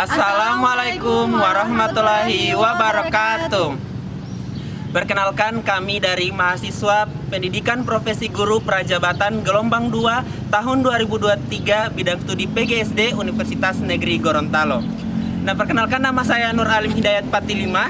Assalamualaikum warahmatullahi wabarakatuh. Perkenalkan, kami dari mahasiswa Pendidikan Profesi Guru Prajabatan Gelombang 2 tahun 2023 bidang studi PGSD Universitas Negeri Gorontalo. Nah, perkenalkan, nama saya Nur Alim Hidayat Patilima.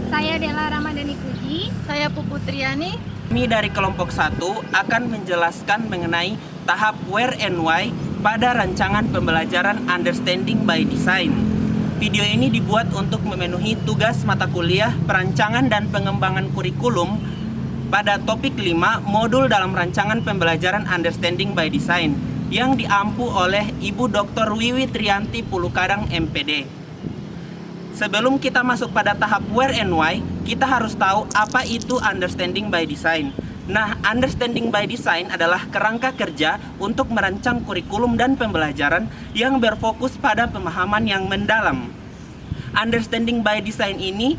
Saya Dela Ramadhani Puji. Saya Pupu Triani. Kami dari kelompok 1 akan menjelaskan mengenai tahap Where and Why pada rancangan pembelajaran Understanding by Design. Video ini dibuat untuk memenuhi tugas mata kuliah perancangan dan pengembangan kurikulum pada topik 5 modul dalam rancangan pembelajaran Understanding by Design yang diampu oleh Ibu Dr. Wiwi Trianti Pulukadang MPD. Sebelum kita masuk pada tahap Where and Why, kita harus tahu apa itu Understanding by Design. Nah, Understanding by Design adalah kerangka kerja untuk merancang kurikulum dan pembelajaran yang berfokus pada pemahaman yang mendalam. Understanding by Design ini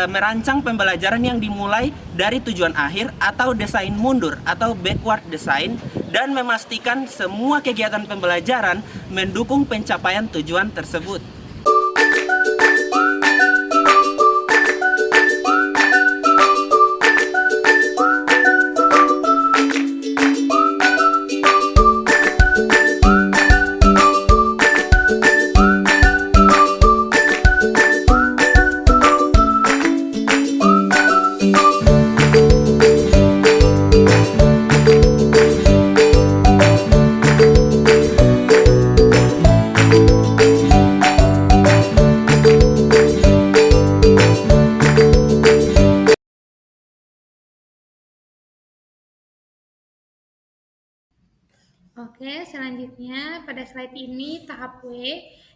merancang pembelajaran yang dimulai dari tujuan akhir atau desain mundur atau backward design dan memastikan semua kegiatan pembelajaran mendukung pencapaian tujuan tersebut. Oke, selanjutnya pada slide ini tahap W,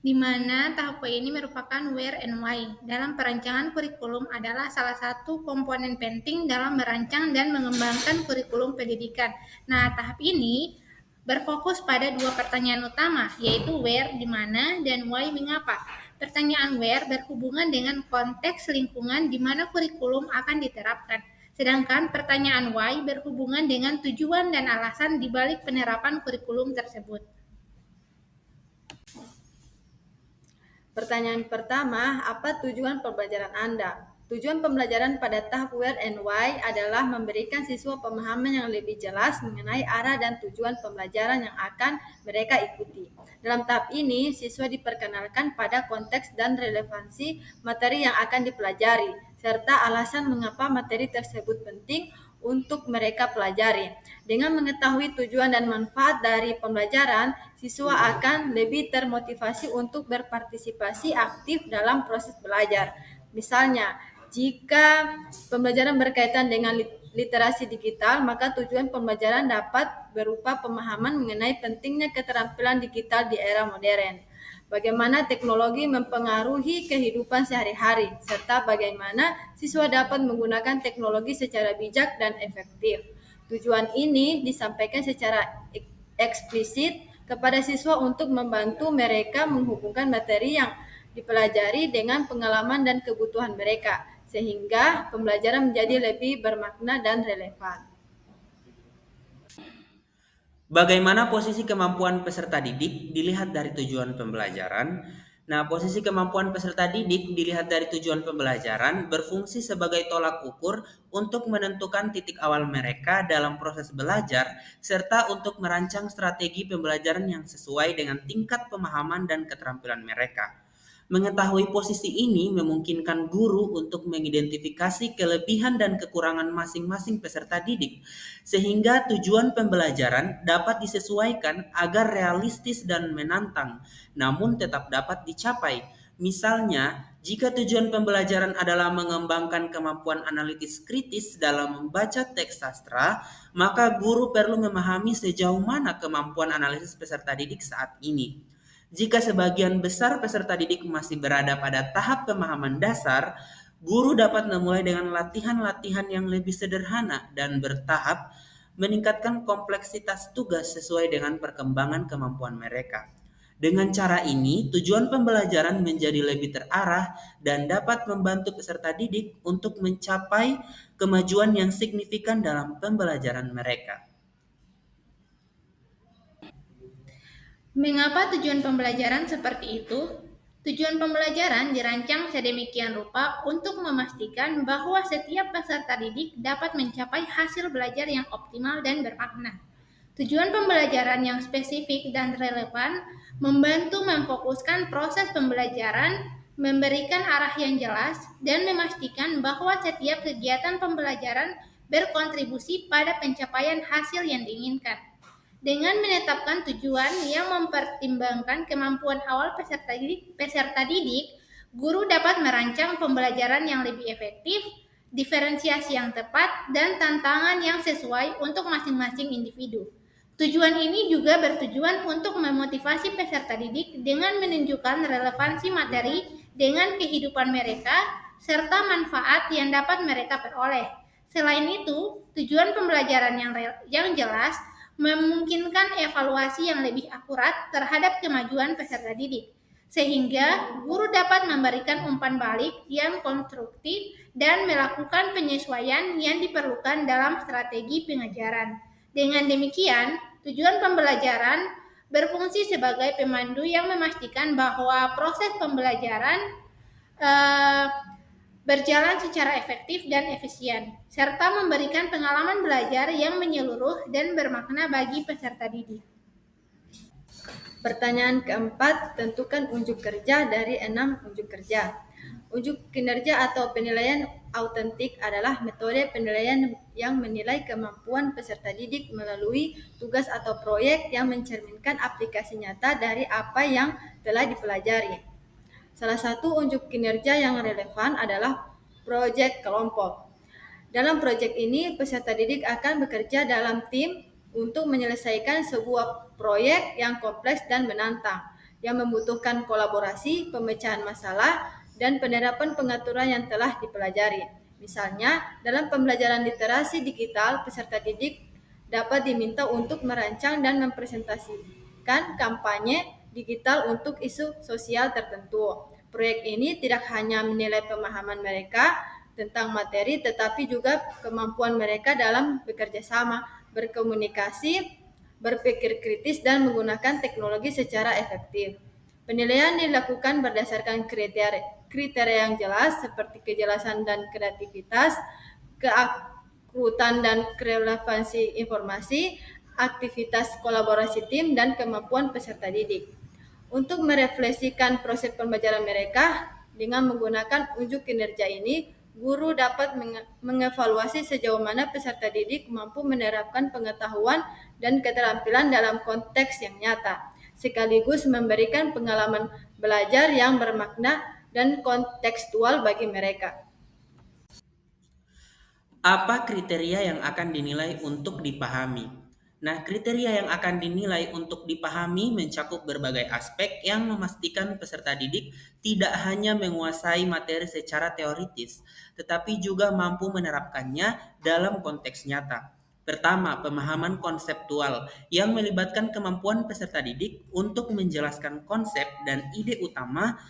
di mana tahap W ini merupakan where and why. Dalam perancangan kurikulum adalah salah satu komponen penting dalam merancang dan mengembangkan kurikulum pendidikan. Nah, tahap ini berfokus pada dua pertanyaan utama, yaitu where di mana dan why mengapa. Pertanyaan where berhubungan dengan konteks lingkungan di mana kurikulum akan diterapkan. Sedangkan pertanyaan why berhubungan dengan tujuan dan alasan di balik penerapan kurikulum tersebut. Pertanyaan pertama, apa tujuan pembelajaran Anda? Tujuan pembelajaran pada tahap Where and Why adalah memberikan siswa pemahaman yang lebih jelas mengenai arah dan tujuan pembelajaran yang akan mereka ikuti. Dalam tahap ini, siswa diperkenalkan pada konteks dan relevansi materi yang akan dipelajari, serta alasan mengapa materi tersebut penting untuk mereka pelajari. Dengan mengetahui tujuan dan manfaat dari pembelajaran, siswa akan lebih termotivasi untuk berpartisipasi aktif dalam proses belajar. Misalnya, jika pembelajaran berkaitan dengan literasi digital, maka tujuan pembelajaran dapat berupa pemahaman mengenai pentingnya keterampilan digital di era modern. Bagaimana teknologi mempengaruhi kehidupan sehari-hari, serta bagaimana siswa dapat menggunakan teknologi secara bijak dan efektif. Tujuan ini disampaikan secara eksplisit kepada siswa untuk membantu mereka menghubungkan materi yang dipelajari dengan pengalaman dan kebutuhan mereka, sehingga pembelajaran menjadi lebih bermakna dan relevan. Bagaimana posisi kemampuan peserta didik dilihat dari tujuan pembelajaran? Nah, posisi kemampuan peserta didik dilihat dari tujuan pembelajaran berfungsi sebagai tolak ukur untuk menentukan titik awal mereka dalam proses belajar serta untuk merancang strategi pembelajaran yang sesuai dengan tingkat pemahaman dan keterampilan mereka. Mengetahui posisi ini memungkinkan guru untuk mengidentifikasi kelebihan dan kekurangan masing-masing peserta didik, sehingga tujuan pembelajaran dapat disesuaikan agar realistis dan menantang, namun tetap dapat dicapai. Misalnya, jika tujuan pembelajaran adalah mengembangkan kemampuan analitis kritis dalam membaca teks sastra, maka guru perlu memahami sejauh mana kemampuan analisis peserta didik saat ini. Jika sebagian besar peserta didik masih berada pada tahap pemahaman dasar, guru dapat memulai dengan latihan-latihan yang lebih sederhana dan bertahap, meningkatkan kompleksitas tugas sesuai dengan perkembangan kemampuan mereka. Dengan cara ini, tujuan pembelajaran menjadi lebih terarah dan dapat membantu peserta didik untuk mencapai kemajuan yang signifikan dalam pembelajaran mereka. Mengapa tujuan pembelajaran seperti itu? Tujuan pembelajaran dirancang sedemikian rupa untuk memastikan bahwa setiap peserta didik dapat mencapai hasil belajar yang optimal dan bermakna. Tujuan pembelajaran yang spesifik dan relevan membantu memfokuskan proses pembelajaran, memberikan arah yang jelas, dan memastikan bahwa setiap kegiatan pembelajaran berkontribusi pada pencapaian hasil yang diinginkan. Dengan menetapkan tujuan yang mempertimbangkan kemampuan awal peserta didik, guru dapat merancang pembelajaran yang lebih efektif, diferensiasi yang tepat, dan tantangan yang sesuai untuk masing-masing individu. Tujuan ini juga bertujuan untuk memotivasi peserta didik dengan menunjukkan relevansi materi dengan kehidupan mereka serta manfaat yang dapat mereka peroleh. Selain itu, tujuan pembelajaran yang jelas memungkinkan evaluasi yang lebih akurat terhadap kemajuan peserta didik, sehingga guru dapat memberikan umpan balik yang konstruktif dan melakukan penyesuaian yang diperlukan dalam strategi pengajaran. Dengan demikian, tujuan pembelajaran berfungsi sebagai pemandu yang memastikan bahwa proses pembelajaran berjalan secara efektif dan efisien, serta memberikan pengalaman belajar yang menyeluruh dan bermakna bagi peserta didik. Pertanyaan keempat, tentukan unjuk kerja dari 6 unjuk kerja. Unjuk kinerja atau penilaian autentik adalah metode penilaian yang menilai kemampuan peserta didik melalui tugas atau proyek yang mencerminkan aplikasi nyata dari apa yang telah dipelajari. Salah satu unjuk kinerja yang relevan adalah proyek kelompok. Dalam proyek ini, peserta didik akan bekerja dalam tim untuk menyelesaikan sebuah proyek yang kompleks dan menantang, yang membutuhkan kolaborasi, pemecahan masalah, dan penerapan pengaturan yang telah dipelajari. Misalnya, dalam pembelajaran literasi digital, peserta didik dapat diminta untuk merancang dan mempresentasikan kampanye digital untuk isu sosial tertentu. Proyek ini tidak hanya menilai pemahaman mereka tentang materi, tetapi juga kemampuan mereka dalam bekerja sama, berkomunikasi, berpikir kritis, dan menggunakan teknologi secara efektif. Penilaian dilakukan berdasarkan kriteria yang jelas seperti kejelasan dan kreativitas, keakutan dan relevansi informasi, aktivitas kolaborasi tim, dan kemampuan peserta didik. Untuk merefleksikan proses pembelajaran mereka dengan menggunakan unjuk kinerja ini, guru dapat mengevaluasi sejauh mana peserta didik mampu menerapkan pengetahuan dan keterampilan dalam konteks yang nyata, sekaligus memberikan pengalaman belajar yang bermakna dan kontekstual bagi mereka. Apa kriteria yang akan dinilai untuk dipahami? Nah, kriteria yang akan dinilai untuk dipahami mencakup berbagai aspek yang memastikan peserta didik tidak hanya menguasai materi secara teoritis, tetapi juga mampu menerapkannya dalam konteks nyata. Pertama, pemahaman konseptual yang melibatkan kemampuan peserta didik untuk menjelaskan konsep dan ide utama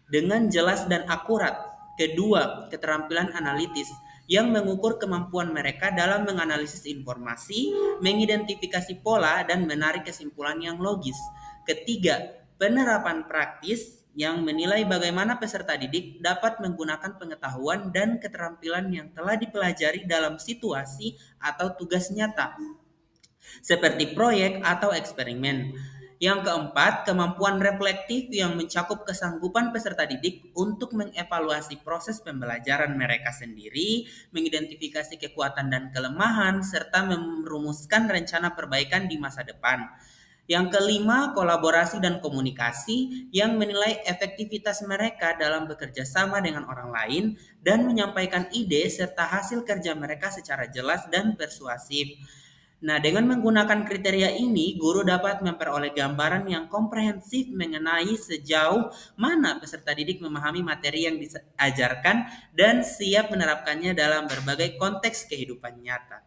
dengan jelas dan akurat. Kedua, keterampilan analitis yang mengukur kemampuan mereka dalam menganalisis informasi, mengidentifikasi pola, dan menarik kesimpulan yang logis. Ketiga, penerapan praktis yang menilai bagaimana peserta didik dapat menggunakan pengetahuan dan keterampilan yang telah dipelajari dalam situasi atau tugas nyata, seperti proyek atau eksperimen. Yang keempat, kemampuan reflektif yang mencakup kesanggupan peserta didik untuk mengevaluasi proses pembelajaran mereka sendiri, mengidentifikasi kekuatan dan kelemahan, serta merumuskan rencana perbaikan di masa depan. Yang kelima, kolaborasi dan komunikasi yang menilai efektivitas mereka dalam bekerja sama dengan orang lain dan menyampaikan ide serta hasil kerja mereka secara jelas dan persuasif. Nah, dengan menggunakan kriteria ini, guru dapat memperoleh gambaran yang komprehensif mengenai sejauh mana peserta didik memahami materi yang diajarkan dan siap menerapkannya dalam berbagai konteks kehidupan nyata.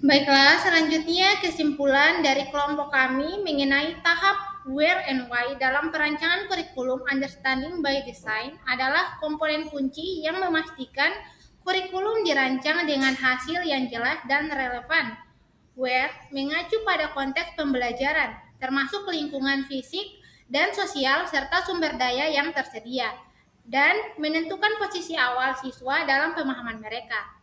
Baiklah, selanjutnya kesimpulan dari kelompok kami mengenai tahap Where and Why dalam perancangan kurikulum Understanding by Design adalah komponen kunci yang memastikan kurikulum dirancang dengan hasil yang jelas dan relevan. Where mengacu pada konteks pembelajaran, termasuk lingkungan fisik dan sosial serta sumber daya yang tersedia, dan menentukan posisi awal siswa dalam pemahaman mereka.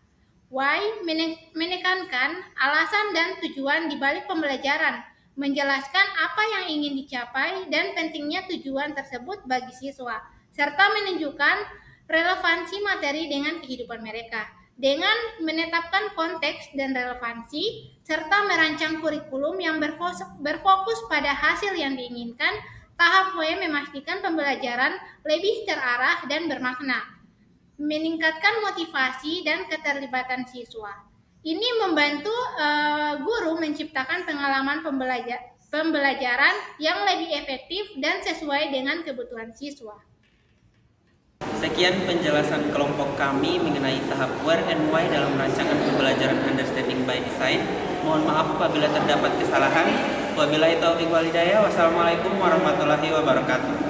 Why menekankan alasan dan tujuan di balik pembelajaran, menjelaskan apa yang ingin dicapai dan pentingnya tujuan tersebut bagi siswa, serta menunjukkan relevansi materi dengan kehidupan mereka. Dengan menetapkan konteks dan relevansi, serta merancang kurikulum yang berfokus pada hasil yang diinginkan, tahap W memastikan pembelajaran lebih terarah dan bermakna, meningkatkan motivasi dan keterlibatan siswa. Ini membantu guru menciptakan pengalaman pembelajaran yang lebih efektif dan sesuai dengan kebutuhan siswa. Sekian penjelasan kelompok kami mengenai tahap Where and Why dalam rancangan pembelajaran Understanding by Design. Mohon maaf apabila terdapat kesalahan. Wabillahi taufiq wal hidayah. Wassalamualaikum warahmatullahi wabarakatuh.